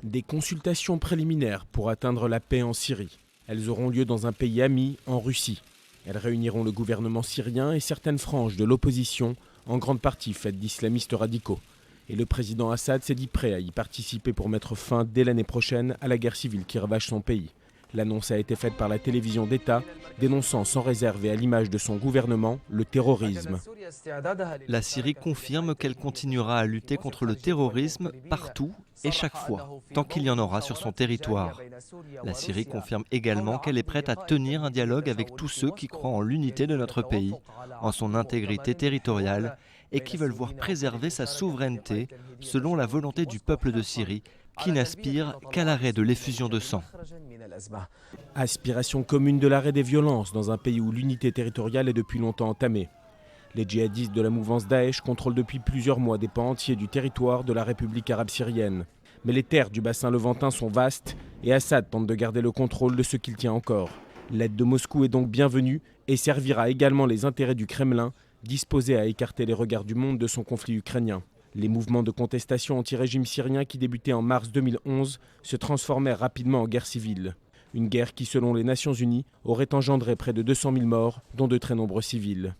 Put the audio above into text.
Des consultations préliminaires pour atteindre la paix en Syrie. Elles auront lieu dans un pays ami, en Russie. Elles réuniront le gouvernement syrien et certaines franges de l'opposition, en grande partie faites d'islamistes radicaux. Et le président Assad s'est dit prêt à y participer pour mettre fin dès l'année prochaine à la guerre civile qui ravage son pays. L'annonce a été faite par la télévision d'État, dénonçant sans réserve et à l'image de son gouvernement le terrorisme. La Syrie confirme qu'elle continuera à lutter contre le terrorisme partout et chaque fois, tant qu'il y en aura sur son territoire. La Syrie confirme également qu'elle est prête à tenir un dialogue avec tous ceux qui croient en l'unité de notre pays, en son intégrité territoriale et qui veulent voir préserver sa souveraineté selon la volonté du peuple de Syrie, qui n'aspire qu'à l'arrêt de l'effusion de sang. Aspiration commune de l'arrêt des violences dans un pays où l'unité territoriale est depuis longtemps entamée. Les djihadistes de la mouvance Daesh contrôlent depuis plusieurs mois des pans entiers du territoire de la République arabe syrienne. Mais les terres du bassin levantin sont vastes et Assad tente de garder le contrôle de ce qu'il tient encore. L'aide de Moscou est donc bienvenue et servira également les intérêts du Kremlin, disposé à écarter les regards du monde de son conflit ukrainien. Les mouvements de contestation anti-régime syrien qui débutaient en mars 2011 se transformèrent rapidement en guerre civile. Une guerre qui, selon les Nations Unies, aurait engendré près de 200 000 morts, dont de très nombreux civils.